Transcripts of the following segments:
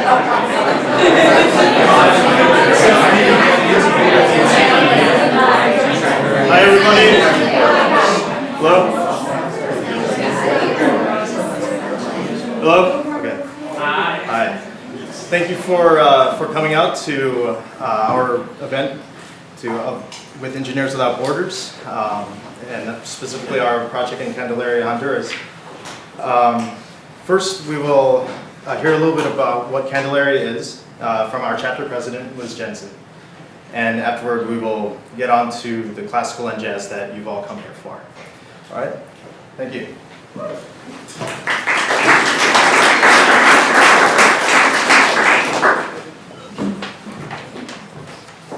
Hi everybody. Hello? Hello? Okay. Hi. Thank you for coming out to our event with Engineers Without Borders, and specifically our project in Candelaria, Honduras. First, we will hear a little bit about what Candelaria is from our chapter president, Liz Jensen. And afterward, we will get on to the classical and jazz that you've all come here for. All right? Thank you.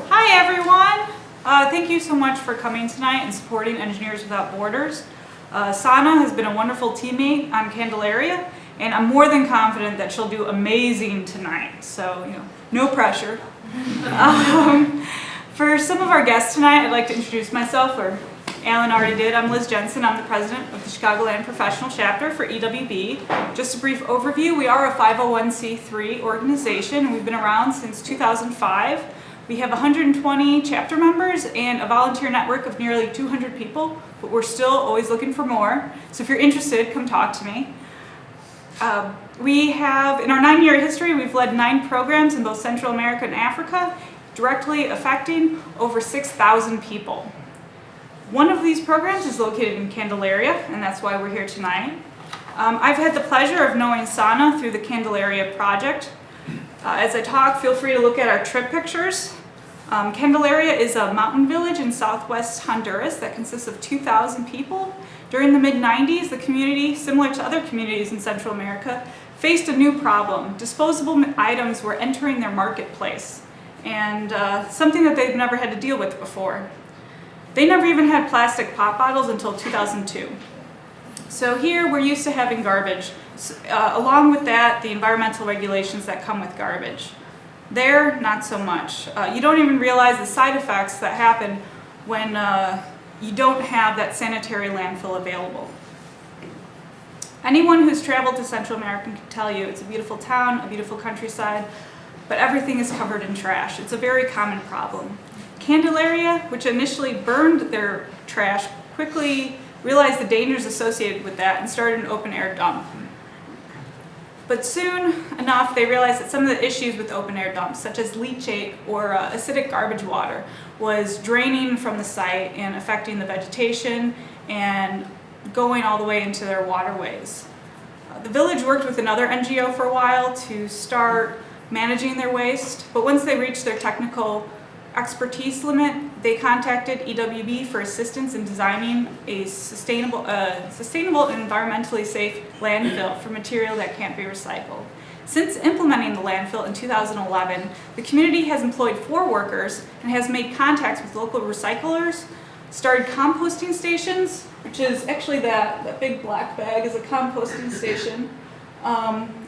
Hi, everyone. Thank you so much for coming tonight and supporting Engineers Without Borders. Sana has been a wonderful teammate on Candelaria, and I'm more than confident that she'll do amazing tonight. So, no pressure. For some of our guests tonight, I'd like to introduce myself, or Alan already did. I'm Liz Jensen. I'm the president of the Chicagoland Professional Chapter for EWB. Just a brief overview, we are a 501c3 organization. We've been around since 2005. We have 120 chapter members and a volunteer network of nearly 200 people, but we're still always looking for more. So if you're interested, come talk to me. We have, in our 9-year history, we've led 9 programs in both Central America and Africa, directly affecting over 6,000 people. One of these programs is located in Candelaria, and that's why we're here tonight. I've had the pleasure of knowing Sana through the Candelaria project. As I talk, feel free to look at our trip pictures. Candelaria is a mountain village in southwest Honduras that consists of 2,000 people. During the mid-90s, the community, similar to other communities in Central America, faced a new problem. Disposable items were entering their marketplace, and something that they've never had to deal with before. They never even had plastic pop bottles until 2002. So here we're used to having garbage. Along with that, the environmental regulations that come with garbage. There, not so much. You don't even realize the side effects that happen when you don't have that sanitary landfill available. Anyone who's traveled to Central America can tell you it's a beautiful town, a beautiful countryside, but everything is covered in trash. It's a very common problem. Candelaria, which initially burned their trash, quickly realized the dangers associated with that and started an open air dump. But soon enough, they realized that some of the issues with open air dumps, such as leachate or acidic garbage water, was draining from the site and affecting the vegetation and going all the way into their waterways. The village worked with another NGO for a while to start managing their waste, but once they reached their technical expertise limit, they contacted EWB for assistance in designing a sustainable and environmentally safe landfill for material that can't be recycled. Since implementing the landfill in 2011, the community has employed 4 workers and has made contacts with local recyclers, started composting stations, which is actually that big black bag is a composting station.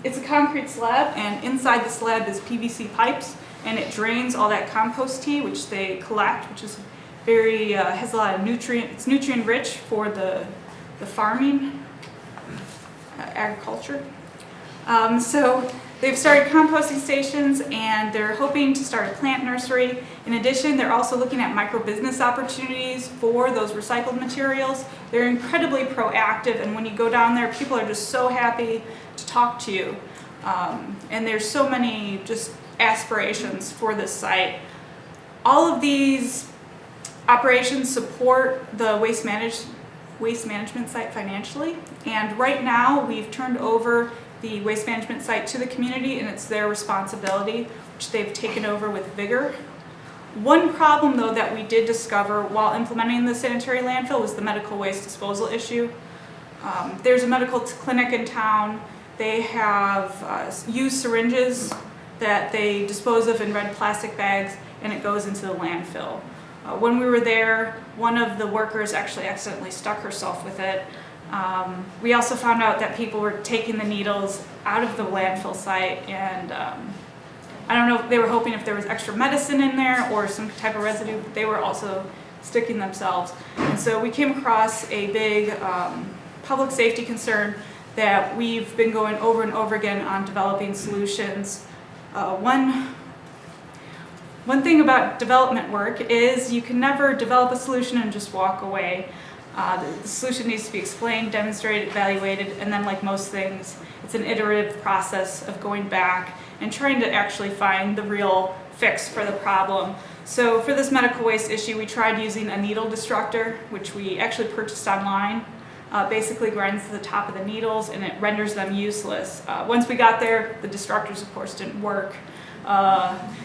It's a concrete slab, and inside the slab is PVC pipes, and it drains all that compost tea, which they collect, which is very, has a lot of it's nutrient rich for the farming, agriculture. So they've started composting stations, and they're hoping to start a plant nursery. In addition, they're also looking at micro-business opportunities for those recycled materials. They're incredibly proactive, and when you go down there, people are just so happy to talk to you. And there's so many just aspirations for this site. All of these operations support the waste management site financially, and right now we've turned over the waste management site to the community, and it's their responsibility, which they've taken over with vigor. One problem, though, that we did discover while implementing the sanitary landfill was the medical waste disposal issue. There's a medical clinic in town. They have used syringes that they dispose of in red plastic bags, and it goes into the landfill. When we were there, one of the workers actually accidentally stuck herself with it. We also found out that people were taking the needles out of the landfill site, and I don't know if they were hoping if there was extra medicine in there or some type of residue, but they were also sticking themselves. And so we came across a big public safety concern that we've been going over and over again on developing solutions One thing about development work is you can never develop a solution and just walk away. The solution needs to be explained, demonstrated, evaluated, and then like most things, it's an iterative process of going back and trying to actually find the real fix for the problem. So for this medical waste issue, we tried using a needle destructor, which we actually purchased online. Basically grinds to the top of the needles and it renders them useless. Once we got there, the destructors of course didn't work.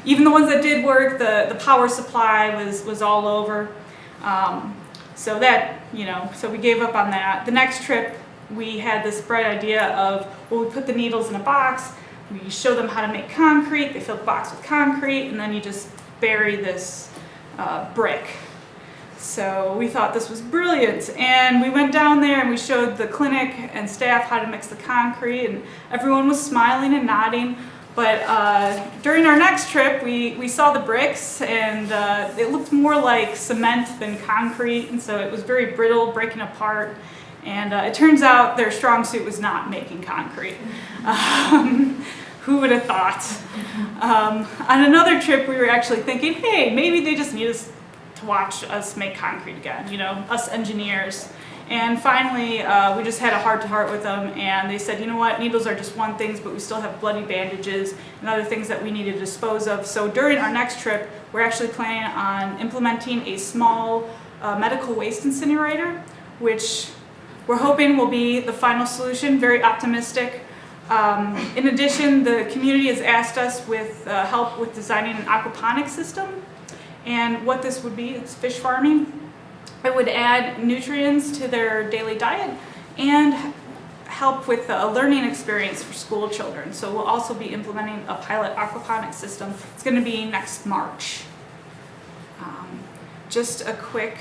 Even the ones that did work, the power supply was all over. So that, so we gave up on that. The next trip, we had this bright idea of, well, we put the needles in a box, we show them how to make concrete, they fill the box with concrete, and then you just bury this brick. So we thought this was brilliant, and we went down there and we showed the clinic and staff how to mix the concrete, and everyone was smiling and nodding. But during our next trip, we saw the bricks, and it looked more like cement than concrete, and so it was very brittle, breaking apart. And it turns out their strong suit was not making concrete. Who would have thought? On another trip, we were actually thinking, hey, maybe they just need us to watch us make concrete again, us engineers. And finally, we just had a heart-to-heart with them, and they said, you know what, needles are just one thing, but we still have bloody bandages and other things that we need to dispose of. So during our next trip, we're actually planning on implementing a small medical waste incinerator, which we're hoping will be the final solution, very optimistic. In addition, the community has asked us with help with designing an aquaponics system. And what this would be, it's fish farming. It would add nutrients to their daily diet and help with a learning experience for school children. So we'll also be implementing a pilot aquaponics system. It's going to be next March. Just a quick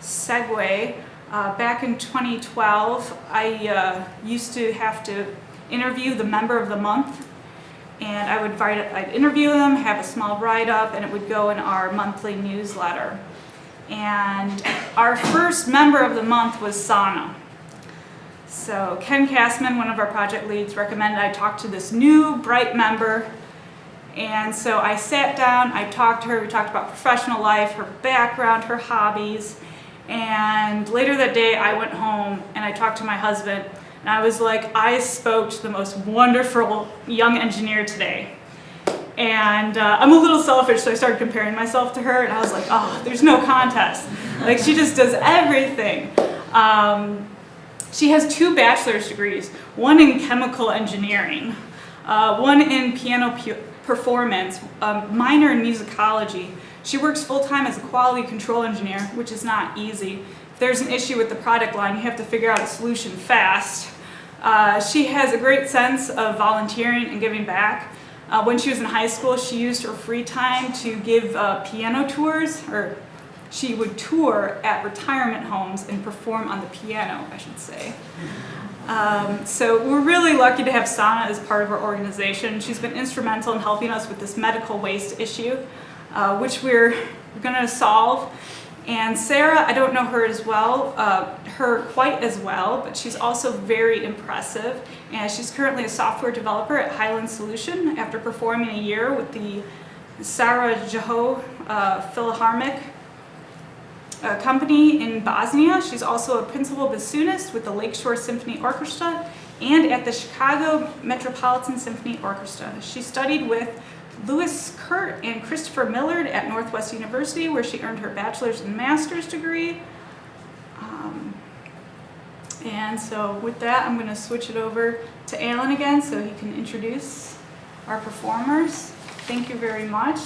segue. Back in 2012, I used to have to interview the member of the month. And I'd interview them, have a small write-up, and it would go in our monthly newsletter. And our first member of the month was Sana. So Ken Castman, one of our project leads, recommended I talk to this new, bright member. And so I sat down, I talked to her, we talked about professional life, her background, her hobbies. And later that day, I went home and I talked to my husband. And I was like, I spoke to the most wonderful young engineer today. And I'm a little selfish, so I started comparing myself to her, and I was like, oh, there's no contest. Like, she just does everything. She has 2 bachelor's degrees, one in chemical engineering, one in piano performance, minor in musicology. She works full-time as a quality control engineer, which is not easy. If there's an issue with the product line, you have to figure out a solution fast. She has a great sense of volunteering and giving back. When she was in high school, she used her free time to give piano tours, or she would tour at retirement homes and perform on the piano, I should say. So we're really lucky to have Sana as part of our organization. She's been instrumental in helping us with this medical waste issue, which we're going to solve. And Sarah, I don't know her quite as well, but she's also very impressive. And she's currently a software developer at Highland Solution after performing a year with the Sarajevo Philharmonic company in Bosnia. She's also a principal bassoonist with the Lakeshore Symphony Orchestra and at the Chicago Metropolitan Symphony Orchestra. She studied with Louis Kurt and Christopher Millard at Northwest University, where she earned her bachelor's and master's degree. And so with that, I'm going to switch it over to Alan again so he can introduce our performers. Thank you very much.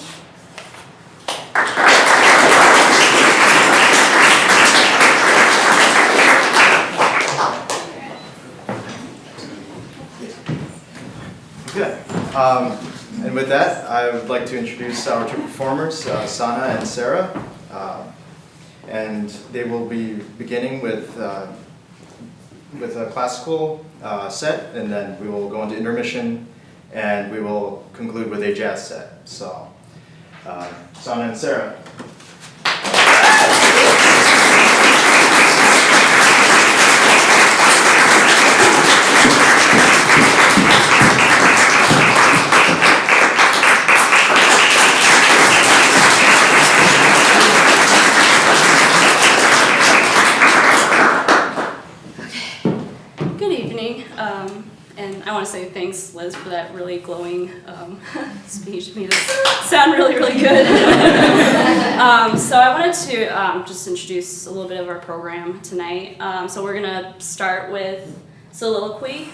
Good. And with that, I would like to introduce our 2 performers, Sana and Sarah. And they will be beginning with a classical set, and then we will go into intermission, and we will conclude with a jazz set. So, Sana and Sarah. And I want to say thanks, Liz, for that really glowing speech. It made us sound really, really good. So I wanted to just introduce a little bit of our program tonight. So we're going to start with Soliloquy,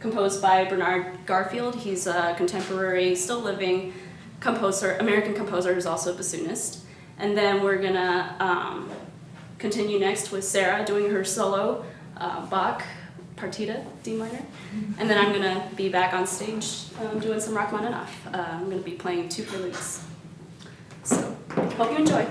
composed by Bernard Garfield. He's a contemporary, still living composer, American composer who's also a bassoonist. And then we're going to continue next with Sarah doing her solo Bach Partita, D minor. And then I'm going to be back on stage doing some Rachmaninoff. I'm going to be playing 2 preludes. So, hope you enjoy.